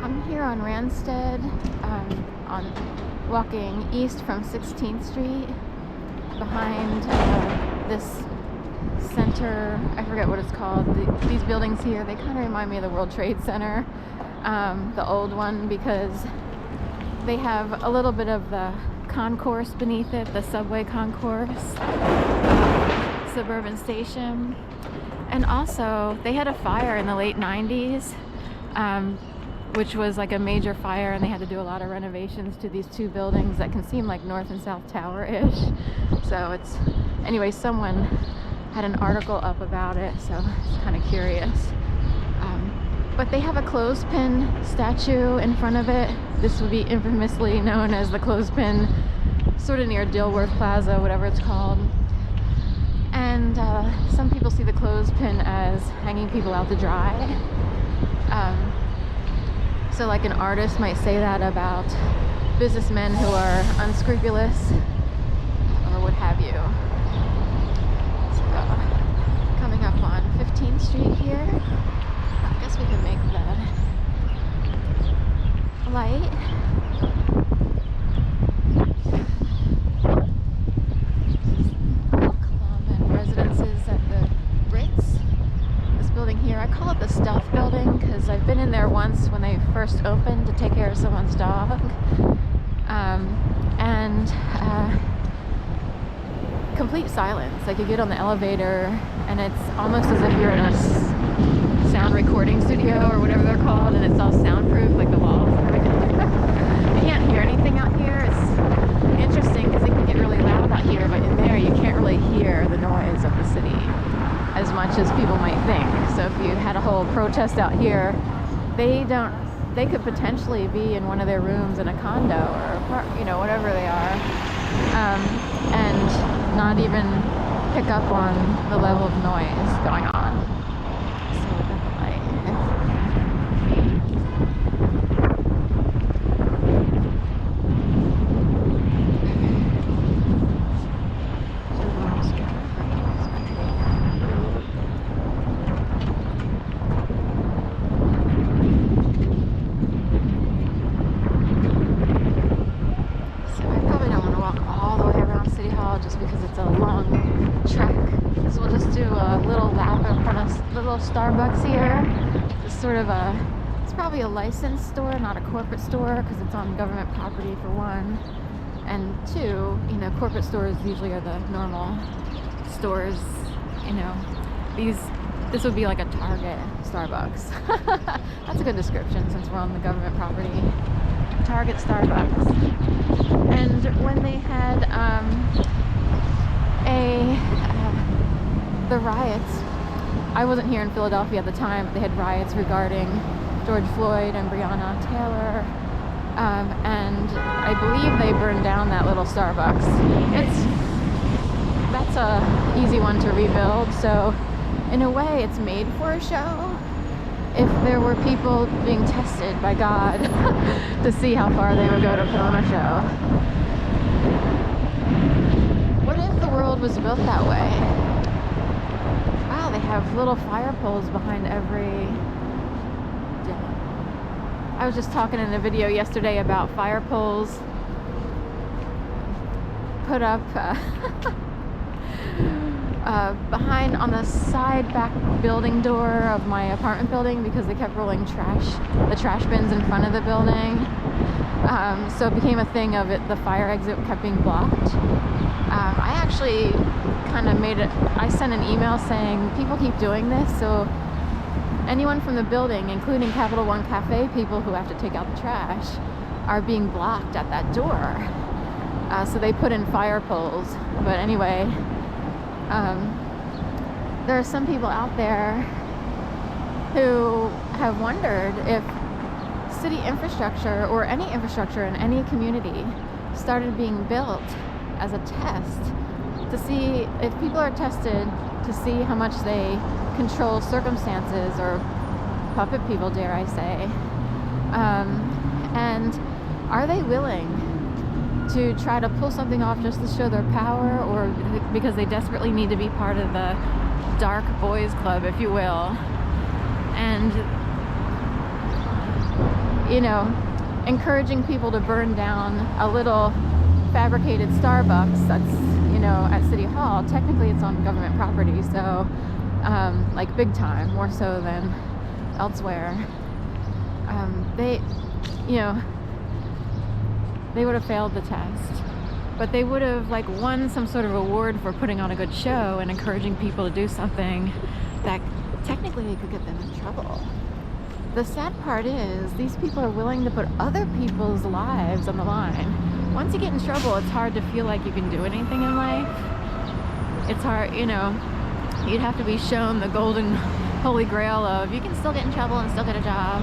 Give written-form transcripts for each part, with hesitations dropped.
I'm here on Ranstead, on walking east from 16th Street, behind this center. I forget what it's called. These buildings here, they kind of remind me of the World Trade Center, the old one, because they have a little bit of the concourse beneath it, the subway concourse, suburban station. And also, they had a fire in the late 90s, which was like a major fire, and they had to do a lot of renovations to these two buildings that can seem like North and South Tower-ish. So it's, anyway, someone had an article up about it, so it's kind of curious. But they have a clothespin statue in front of it. This would be infamously known as the clothespin, sort of near Dilworth Plaza, whatever it's called. And some people see the clothespin as hanging people out to dry. So like an artist might say that about businessmen who are unscrupulous or what have you. So coming up on 15th Street here, I guess we can make the light. I call it the stealth building because I've been in there once when they first opened to take care of someone's dog, and complete silence. Like, you get on the elevator and it's almost as if you're in a sound recording studio or whatever they're called, and it's all soundproof, like the walls and everything. You can't hear anything out here. It's interesting because it can get really loud out here, but in there you can't really hear the noise of the city as much as people might think. So if you had a whole protest out here, they could potentially be in one of their rooms in a condo or whatever they are, and not even pick up on the level of noise going on. So we've got the light. Just because it's a long trek. So we'll just do a little lap in front of little Starbucks here. It's sort of it's probably a licensed store, not a corporate store, because it's on government property for one. And two, corporate stores usually are the normal stores, this would be like a Target Starbucks. That's a good description since we're on the government property. Target Starbucks. And when they had the riots, I wasn't here in Philadelphia at the time, but they had riots regarding George Floyd and Breonna Taylor, and I believe they burned down that little Starbucks. That's a easy one to rebuild, so in a way it's made for a show. If there were people being tested by God to see how far they would go to put on a show. What if the world was built that way? Wow, they have little fire poles behind every... I was just talking in a video yesterday about fire poles put up behind on the side back building door of my apartment building because they kept rolling the trash bins in front of the building. So it became a thing of it, the fire exit kept being blocked. I actually kind of I sent an email saying people keep doing this, so anyone from the building, including Capital One Cafe people who have to take out the trash, are being blocked at that door. So they put in fire poles. But anyway, there are some people out there who have wondered if city infrastructure or any infrastructure in any community started being built as a test to see if people are tested to see how much they control circumstances, or puppet people, dare I say, and are they willing to try to pull something off just to show their power, or because they desperately need to be part of the dark boys club, if you will. And you know, encouraging people to burn down a little fabricated Starbucks that's, you know, at City Hall. Technically it's on government property, so like big time, more so than elsewhere. They, you know, they would have failed the test, but they would have like won some sort of award for putting on a good show and encouraging people to do something that technically could get them in trouble. The sad part is these people are willing to put other people's lives on the line. Once you get in trouble, it's hard to feel like you can do anything in life. It's hard, you know, you'd have to be shown the golden holy grail of you can still get in trouble and still get a job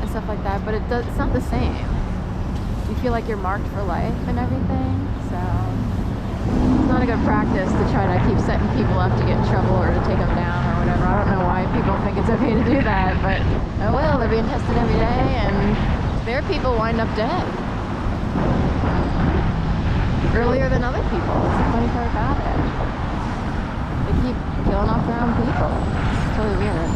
and stuff like that, but it's not the same. You feel like you're marked for life and everything, so it's not a good practice to try to keep setting people up to get in trouble or to take them down or whatever. I don't know why people think it's okay to do that, but oh well, they're being tested every day and their people wind up dead earlier than other people. It's the funny part about it. They keep killing off their own people. It's totally weird.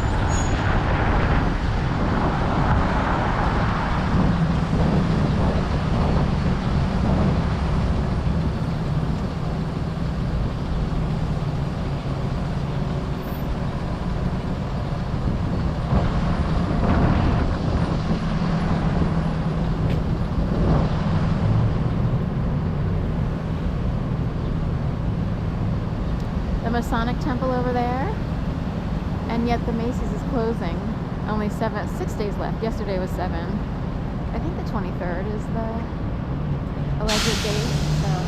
The Masonic Temple over there, and yet the Macy's is closing. Only 6 days left. Yesterday was 7. I think the 23rd is the alleged date. So.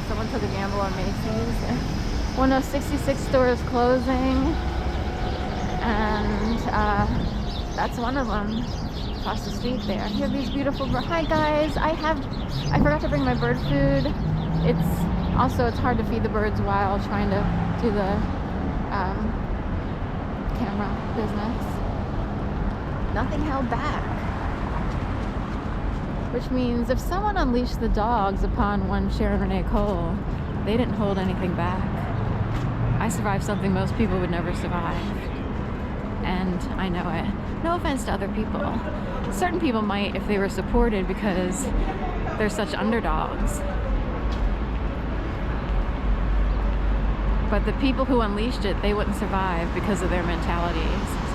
Someone took a gamble on Macy's. One of 66 stores closing, and that's one of them across the street there. Here are these beautiful hi guys. I forgot to bring my bird food. It's hard to feed the birds while trying to do the camera business. Nothing held back. Which means if someone unleashed the dogs upon one Sharon Renee Cole, they didn't hold anything back. I survived something most people would never survive. And I know it. No offense to other people. Certain people might if they were supported because they're such underdogs. But the people who unleashed it, they wouldn't survive because of their mentalities.